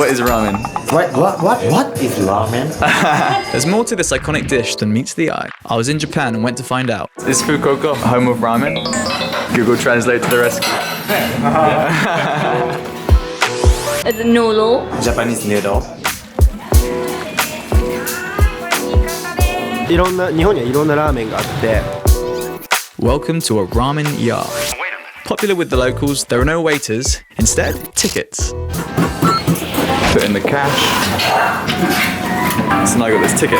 what is ramen? What is ramen? There's more to this iconic dish than meets the eye. I was in Japan and went to find out. Is Fukuoka home of ramen? Google Translate to the rescue. It's a noodle. Japanese noodle. 日本にはいろんなラーメンがあって Welcome to a ramen yard. Popular with the locals, there are no waiters, instead, tickets. Put in the cash. So now I got this ticket.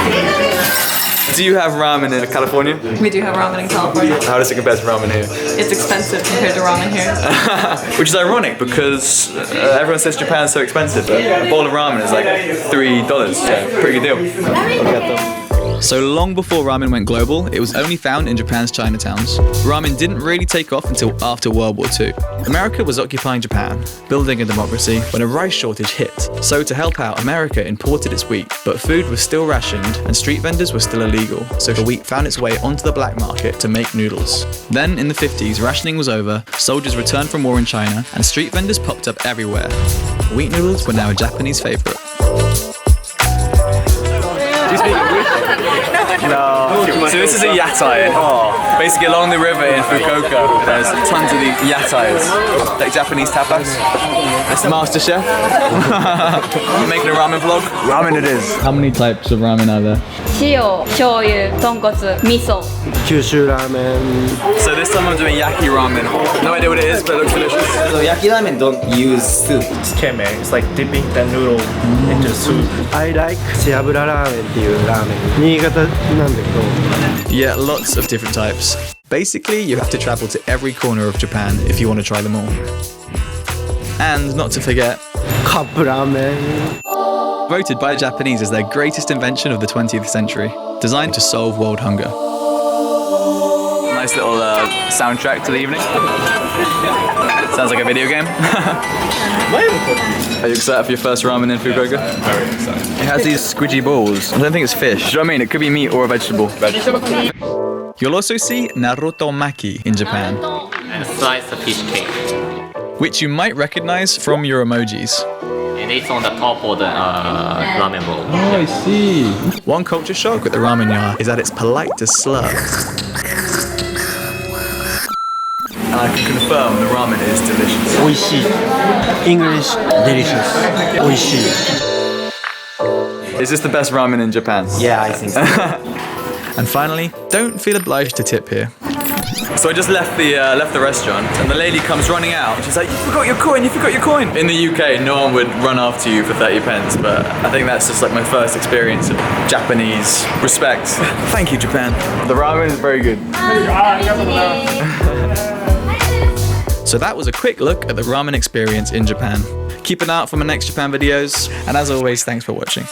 Do you have ramen in California? We do have ramen in California. How does it compare to ramen here? It's expensive compared to ramen here. Which is ironic because everyone says Japan's so expensive, but a bowl of ramen is like $3, so pretty good deal. So long before ramen went global, it was only found in Japan's Chinatowns. Ramen didn't really take off until after World War II. America was occupying Japan, building a democracy, when a rice shortage hit. So to help out, America imported its wheat, but food was still rationed and street vendors were still illegal, so the wheat found its way onto the black market to make noodles. Then in the 50s, rationing was over, soldiers returned from war in China, and street vendors popped up everywhere. Wheat noodles were now a Japanese favorite. Do you speak English? No. So this is a yatai. Basically along the river in Fukuoka, there's tons of these yatai's, like Japanese tapas. That's Master Chef. Making a ramen vlog. Ramen it is. How many types of ramen are there? 塩、醤油、豚骨、味噌。九州ラーメン So this time I'm doing yaki ramen. No idea what it is, but it looks delicious. So yaki ramen don't use soup. It's keme. It's like dipping that noodle into soup. I like 背脂ラーメンっていうラーメン新潟なんだけど Yeah, lots of different types. Basically, you have to travel to every corner of Japan if you want to try them all. And not to forget, カップラーメン voted by the Japanese as their greatest invention of the 20th century, designed to solve world hunger. Nice little soundtrack to the evening. Sounds like a video game. Are you excited for your first ramen in Fukuoka? Very excited. It has these squidgy balls. I don't think it's fish. Do you know what I mean? It could be meat or a vegetable. You'll also see Naruto Maki in Japan, And a slice of fish cake. which you might recognize from your emojis. And it's on the top of the ramen bowl. Oh, I see. One culture shock with the ramen yard is that it's polite to slur. And I can confirm the ramen is delicious. 美味しい English delicious 美味しい Is this the best ramen in Japan? Yeah, I think so. And finally, don't feel obliged to tip here. So I just left the restaurant, and the lady comes running out. She's like, "You forgot your coin! You forgot your coin!" In the UK, no one would run after you for 30 pence, but I think that's just like my first experience of Japanese respect. Thank you, Japan. The ramen is very good. So that was a quick look at the ramen experience in Japan. Keep an eye out for my next Japan videos, and as always, thanks for watching.